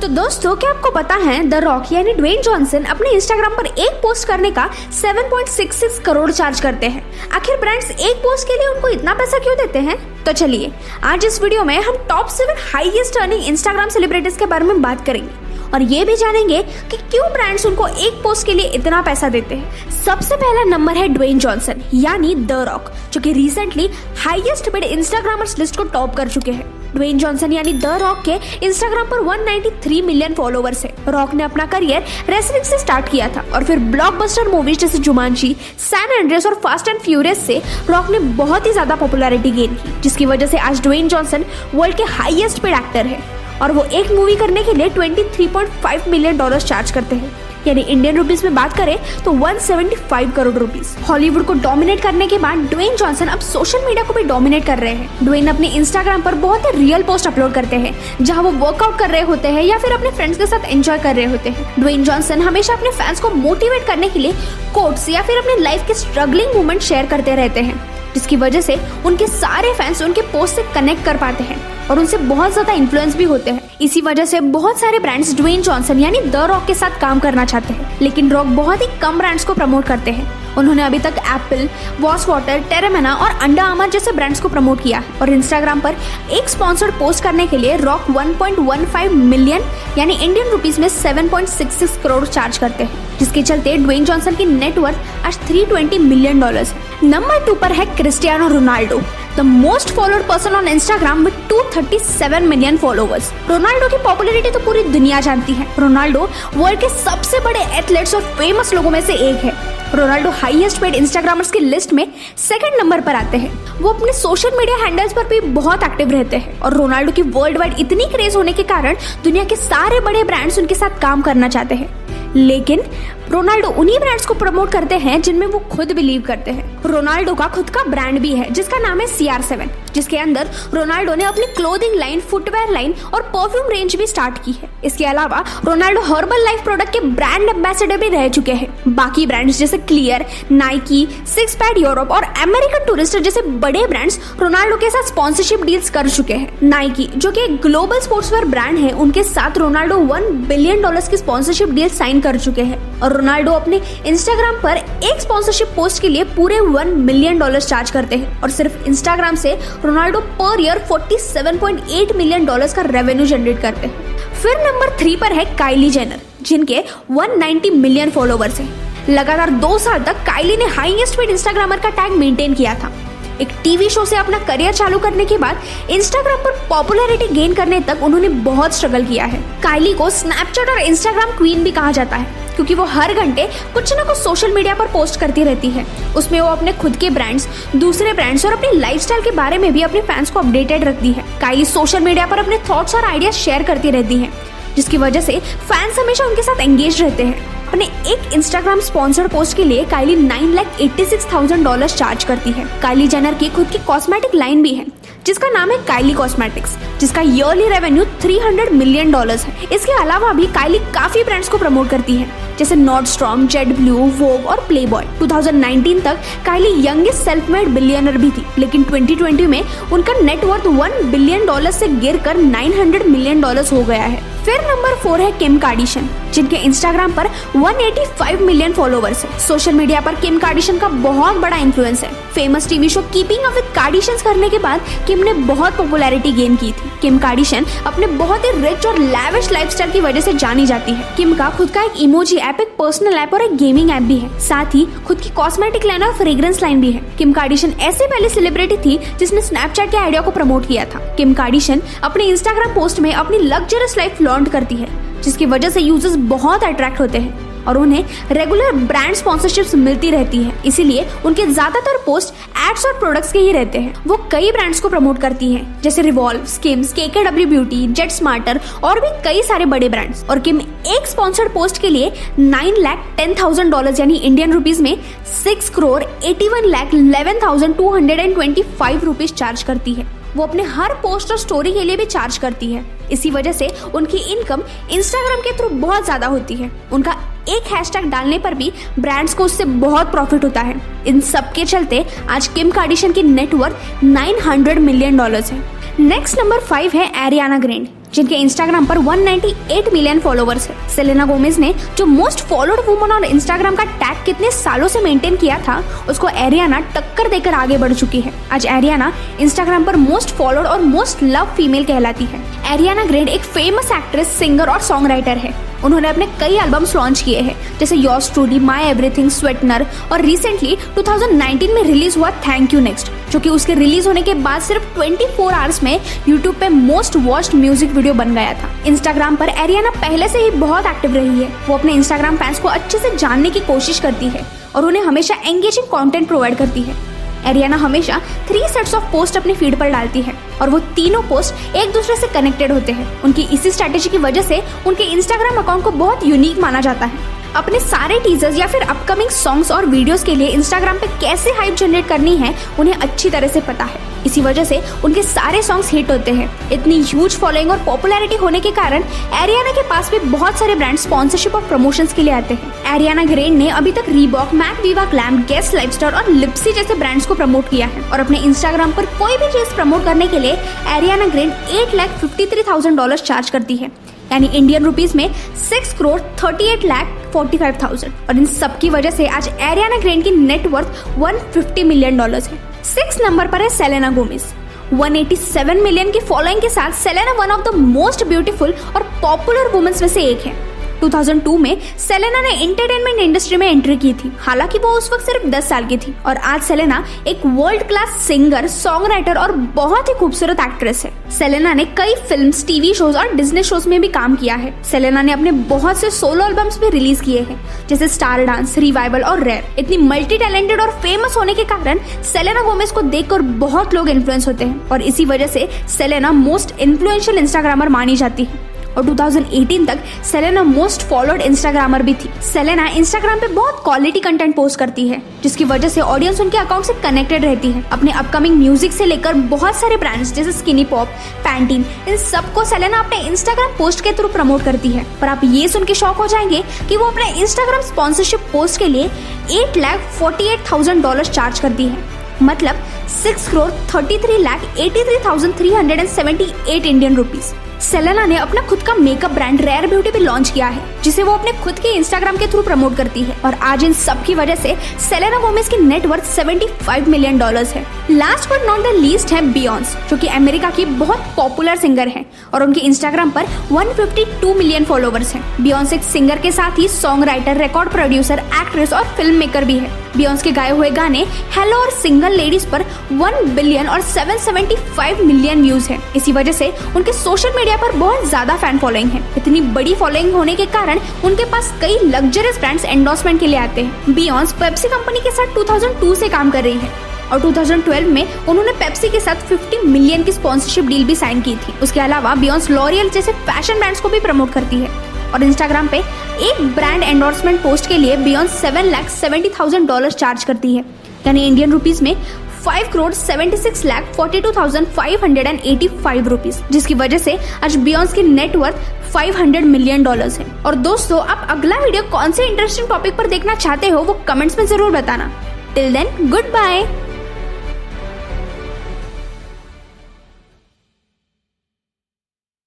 तो दोस्तों, क्या आपको पता है द रॉक यानी ड्वेन जॉनसन अपने इंस्टाग्राम पर एक पोस्ट करने का 7.66 करोड़ चार्ज करते हैं। आखिर ब्रांड्स एक पोस्ट के लिए उनको इतना पैसा क्यों देते हैं? तो चलिए आज इस वीडियो में हम top 7 highest earning Instagram celebrities के बारे में बात करेंगे और ये भी जानेंगे कि क्यों ब्रांड्स उनको एक पोस्ट के लिए इतना पैसा देते हैं। सबसे पहला नंबर है ड्वेन जॉनसन यानी द रॉक, जो कि recently highest paid Instagrammers list को टॉप कर चुके हैं। ड्वेन जॉनसन यानी द रॉक के इंस्टाग्राम पर 193 मिलियन फॉलोवर्स है। रॉक ने अपना करियर रेसलिंग से स्टार्ट किया था और फिर ब्लॉकबस्टर मूवीज जैसे जुमांजी, सैन एंड्रियास और फास्ट एंड फ्यूरियस से रॉक ने बहुत ही ज्यादा पॉपुलैरिटी गेन की, जिसकी वजह से आज ड्वेन जॉनसन वर्ल्ड के हाईएस्ट पेड एक्टर है और वो एक मूवी करने के लिए 23.5 मिलियन डॉलर चार्ज करते हैं, यानी इंडियन रुपीस में बात करें तो 175 करोड़ रुपीस। हॉलीवुड को डोमिनेट करने के बाद ड्वेन जॉनसन अब सोशल मीडिया को भी डोमिनेट कर रहे हैं। ड्वेन अपने इंस्टाग्राम पर बहुत ही रियल पोस्ट अपलोड करते हैं, जहां वो वर्कआउट कर रहे होते हैं या फिर अपने फ्रेंड्स के साथ एंजॉय कर रहे होते हैं। ड्वेन जॉनसन हमेशा अपने फैंस को मोटिवेट करने के लिए कोट्स या फिर अपने लाइफ के स्ट्रगलिंग मोमेंट शेयर करते रहते हैं, जिसकी वजह से उनके सारे फैंस उनके पोस्ट से कनेक्ट कर पाते हैं और उनसे बहुत ज्यादा इन्फ्लुएंस भी होते हैं। इसी वजह से बहुत सारे ब्रांड्स ड्वेन जॉनसन यानी द रॉक के साथ काम करना चाहते हैं, लेकिन रॉक बहुत ही कम ब्रांड्स को प्रमोट करते हैं। उन्होंने अभी तक एप्पल, वॉश वाटर, टेरेमेना और अंडा आमर जैसे ब्रांड्स को प्रमोट किया है और इंस्टाग्राम पर एक स्पॉन्सर्ड पोस्ट करने के लिए रॉक 1.15 मिलियन यानी इंडियन रुपीस में 7.66 करोड़ चार्ज करते हैं, जिसके चलते ड्वेन जॉनसन की नेटवर्थ आज 320 मिलियन डॉलर है। नंबर 2 पर है Cristiano Ronaldo, the most followed person on Instagram with 237 million followers. Ronaldo की पॉपुलैरिटी तो पूरी दुनिया जानती है। रोनाल्डो वर्ल्ड के सबसे बड़े एथलीट्स और फेमस लोगों में से एक है। रोनाल्डो हाईएस्ट पेड इंस्टाग्रामर्स की लिस्ट में सेकंड नंबर पर आते हैं। वो अपने सोशल मीडिया हैंडल्स पर भी बहुत एक्टिव रहते हैं और रोनाल्डो की वर्ल्ड वाइड इतनी क्रेज होने के कारण दुनिया के सारे बड़े ब्रांड्स उनके साथ काम करना चाहते हैं, लेकिन रोनाल्डो उन्हीं ब्रांड्स को प्रमोट करते हैं जिनमें वो खुद बिलीव करते हैं। रोनाल्डो का खुद का ब्रांड भी है जिसका नाम है CR7, जिसके अंदर रोनाल्डो ने अपनी क्लोथिंग लाइन, फुटवेयर लाइन और परफ्यूम रेंज भी स्टार्ट की है। इसके अलावा रोनाल्डो हर्बल लाइफ प्रोडक्ट के ब्रांड एम्बेसडर भी रह चुके हैं। बाकी ब्रांड्स जैसे clear, Nike, six pad Europe और अमेरिकन टूरिस्टर जैसे बड़े ब्रांड्स रोनाल्डो के साथ स्पॉन्सरशिप डील्स कर चुके हैं। नाइकी, जो कि एक ग्लोबल स्पोर्ट्सवेयर ब्रांड है, उनके साथ रोनाल्डो $1 बिलियन की स्पॉन्सरशिप डील साइन कर चुके हैं और रोनाल्डो अपने इंस्टाग्राम पर एक स्पॉन्सरशिप पोस्ट के लिए पूरे $1 मिलियन चार्ज करते हैं और सिर्फ इंस्टाग्राम से रोनाल्डो पर ईयर $47.8 मिलियन का रेवेन्यू जनरेट करते हैं। फिर नंबर 3 पर है काइली जेनर, जिनके 190 मिलियन फॉलोवर्स हैं। लगातार 2 साल तक काइली ने हाईएस्ट पेड इंस्टाग्रामर का टैग मेंटेन किया था। एक टीवी शो से अपना करियर चालू करने के बाद इंस्टाग्राम पर पॉपुलैरिटी गेन करने तक उन्होंने बहुत स्ट्रगल किया है। काइली को स्नैपचैट और इंस्टाग्राम क्वीन भी कहा जाता है, क्योंकि वो हर घंटे कुछ न कुछ सोशल मीडिया पर पोस्ट करती रहती है। उसमें वो अपने खुद के ब्रांड्स, दूसरे ब्रांड्स और अपनी लाइफस्टाइल के बारे में भी अपने फैंस को अपडेटेड रखती है। काइली सोशल मीडिया पर अपने थॉट्स और आइडियाज शेयर करती रहती है, जिसकी वजह से फैंस हमेशा उनके साथ एंगेज रहते हैं। अपने एक इंस्टाग्राम स्पॉन्सर्ड पोस्ट के लिए काइली $986,000 चार्ज करती है। काइली जेनर की खुद की कॉस्मेटिक लाइन भी है, जिसका नाम है काइली कॉस्मेटिक्स, जिसका ईयरली रेवेन्यू $300 मिलियन है। इसके अलावा भी काइली काफी ब्रांड्स को प्रमोट करती है, जैसे नॉर्डस्ट्रॉम, जेटब्लू, वोग और प्लेबॉय। 2019 तक काइली यंगेस्ट सेल्फ मेड बिलियनर भी थी, लेकिन 2020 में उनका नेटवर्थ $1 बिलियन से गिरकर $900 मिलियन हो गया है। फिर नंबर 4 है किम कार्दाशियन, जिनके इंस्टाग्राम पर 185 मिलियन फॉलोवर्स है। सोशल मीडिया पर किम कार्दाशियन का बहुत बड़ा इन्फ्लुएंस है। Famous TV show keeping up with Kardashians करने के बाद किम ने बहुत पॉपुलैरिटी गेन की थी। किम कार्दाशियन अपने बहुत ही रिच और लैविश लाइफस्टाइल की वजह से जानी जाती है। किम का खुद का एक इमोजी ऐप, एक पर्सनल ऐप और एक गेमिंग ऐप भी है। साथ ही खुद की कॉस्मेटिक लाइन और फ्रेग्रेंस लाइन भी है। किम कार्दाशियन ऐसे पहले सेलिब्रिटी थी जिसने स्नैपचैट के आइडिया को प्रमोट किया था। किम कार्दाशियन अपने इंस्टाग्राम पोस्ट में अपनी लग्जरियस लाइफ लॉन्च करती है, जिसकी वजह से यूजर्स बहुत अट्रैक्ट होते हैं और उन्हें रेगुलर ब्रांड स्पॉन्सरशिप्स मिलती रहती है। इसीलिए उनके ज्यादातर पोस्ट एड्स और प्रोडक्ट्स के ही रहते हैं। वो कई ब्रांड्स को प्रमोट करती हैं, जैसे revolve, schemes, KKW beauty, jet smarter और भी कई सारे बड़े ब्रांड्स। और किम एक स्पॉन्सर्ड पोस्ट के लिए $910,000 यानी इंडियन रुपीस में 6,81,11,225 रुपीस चार्ज करती है। वो अपने हर पोस्ट और स्टोरी के लिए भी चार्ज करती है। इसी वजह से उनकी इनकम इंस्टाग्राम के थ्रू बहुत ज्यादा होती है। उनका एक हैशटैग डालने पर भी ब्रांड्स को उससे बहुत प्रॉफिट होता है। इन सब के चलते आज किम कार्दाशियन की नेटवर्थ $900 मिलियन है। नेक्स्ट नंबर 5 है एरियाना ग्रैंडे, जिनके इंस्टाग्राम पर 198 मिलियन फॉलोवर्स है। सेलेना गोमेज ने जो मोस्ट फॉलोड वुमन और इंस्टाग्राम का टैग कितने सालों से मेंटेन किया था, उसको एरियाना टक्कर देकर आगे बढ़ चुकी है। आज एरियाना इंस्टाग्राम पर मोस्ट फॉलोड और मोस्ट लव फीमेल कहलाती है। एरियाना ग्रैंडे एक फेमस एक्ट्रेस, सिंगर और सॉन्ग राइटर है। उन्होंने अपने कई एल्बम्स लॉन्च किए हैं, जैसे योर्स ट्रूली, माय एवरीथिंग, स्वेटनर और रिसेंटली 2019 में रिलीज हुआ थैंक यू नेक्स्ट, जो कि उसके रिलीज होने के बाद सिर्फ 24 आवर्स में यूट्यूब पे मोस्ट वॉच्ड म्यूजिक वीडियो बन गया था। इंस्टाग्राम पर एरियाना पहले से ही बहुत एक्टिव रही है। वो अपने इंस्टाग्राम फैंस को अच्छे से जानने की कोशिश करती है और उन्हें हमेशा एंगेजिंग कंटेंट प्रोवाइड करती है। एरियाना हमेशा 3 सेट्स ऑफ पोस्ट अपने फीड पर डालती है और वो तीनों पोस्ट एक दूसरे से कनेक्टेड होते हैं। उनकी इसी स्ट्रैटेजी की वजह से उनके इंस्टाग्राम अकाउंट को बहुत यूनिक माना जाता है। अपने सारे टीजर्स या फिर अपकमिंग सॉन्ग्स और वीडियोस के लिए इंस्टाग्राम पे कैसे हाइप जनरेट करनी है उन्हें अच्छी तरह से पता है। इसी वजह से उनके सारे सॉन्ग्स हिट होते हैं। इतनी ह्यूज फॉलोइंग और पॉपुलैरिटी होने के कारण एरियाना के पास भी बहुत सारे ब्रांड स्पॉन्सरशिप और प्रमोशंस के लिए आते हैं। एरियाना ग्रैंडे ने अभी तक Reebok, Mac Viva Glam, Guess Lifestyle और लिप्सी जैसे ब्रांड्स को प्रमोट किया है और अपने इंस्टाग्राम पर कोई भी चीज प्रमोट करने के लिए एरियाना ग्रैंडे $8,53,000 चार्ज करती है, यानी इंडियन रुपीस में 6,38,45,000। और इन सब की वजह से आज एरियाना ग्रैंडे की नेटवर्थ $150 मिलियन है। 6 नंबर पर है सेलेना गोमेज। 187 मिलियन की फॉलोइंग के साथ Selena one of the most beautiful और पॉपुलर वुमेन्स में से एक है। 2002 में सेलेना ने एंटरटेनमेंट इंडस्ट्री में एंट्री की थी। हालांकि वो उस वक्त सिर्फ 10 साल की थी और आज सेलेना एक world class singer, song writer और बहुत ही खूबसूरत एक्ट्रेस है। सेलेना ने कई फिल्म्स, टीवी शोज और डिज्नी शोज में भी काम किया है। सेलेना ने अपने बहुत से सोलो एल्बम्स भी रिलीज किए हैं, जैसे स्टार डांस, रिवाइवल और रेयर। इतनी मल्टी टैलेंटेड और फेमस होने के कारण सेलेना गोमेज को देखकर बहुत लोग इन्फ्लुएंस होते हैं और इसी वजह से सेलेना मोस्ट इन्फ्लुएंशियल इंस्टाग्रामर मानी जाती है और 2018 तक सेलेना मोस्ट फॉलोड इंस्टाग्रामर भी थी। सेलेना इंस्टाग्राम पे बहुत क्वालिटी कंटेंट पोस्ट करती है, जिसकी वजह से ऑडियंस उनके अकाउंट से कनेक्टेड रहती है। अपने अपकमिंग म्यूजिक से लेकर बहुत सारे ब्रांड्स जैसे स्किनी पॉप, पैंटीन, इन सबको सेलेना अपने इंस्टाग्राम पोस्ट के थ्रू प्रमोट करती है। पर आप ये सुन के शॉक हो जाएंगे कि वो अपने इंस्टाग्राम स्पॉन्सरशिप पोस्ट के लिए $8,48,000 चार्ज करती है, मतलब 6,33,83,378 इंडियन रुपीज। सेलेना ने अपना खुद का मेकअप ब्रांड रेयर ब्यूटी भी लॉन्च किया है, जिसे वो अपने खुद के इंस्टाग्राम के थ्रू प्रमोट करती है और आज इन सब की वजह से सेलेना गोमेज की नेटवर्थ $75 मिलियन है। Last but not the least है बियॉन्स, जो कि अमेरिका की बहुत पॉपुलर सिंगर है और उनके इंस्टाग्राम पर 152 मिलियन फॉलोवर्स हैं। बियॉन्स एक सिंगर के साथ ही songwriter, record producer, actress और फिल्म मेकर भी है। बियॉन्स के गाए हुए गाने हेलो और सिंगल लेडीज पर 1 बिलियन और 775 मिलियन व्यूज है। इसी वजह से उनके सोशल मीडिया पर बहुत ज्यादा फैन फॉलोइंग है। इतनी बड़ी फॉलोइंग होने के कारण उनके पास कई लग्जरियस ब्रांड्स एंडोर्समेंट के लिए आते हैं। बियॉन्स पेप्सी कंपनी के साथ 2002 से काम कर रही है और 2012 में उन्होंने पेप्सी के साथ 50 मिलियन की स्पॉन्सरशिप डील भी साइन की थी। उसके अलावा बियॉन्स लॉरियल जैसे फैशन ब्रांड्स को भी प्रमोट करती है और इंस्टाग्राम पे एक ब्रांड एंडोर्समेंट पोस्ट के लिए बियॉन्स $7,70,000 चार्ज करती है, यानी इंडियन रुपीस में 5,76,42,585 रुपीज, जिसकी वजह से आज बियॉन्स की नेटवर्थ $500 मिलियन है। और दोस्तों, आप अगला वीडियो कौन से इंटरेस्टिंग टॉपिक पर देखना चाहते हो वो कमेंट्स में जरूर बताना। Till then, good bye.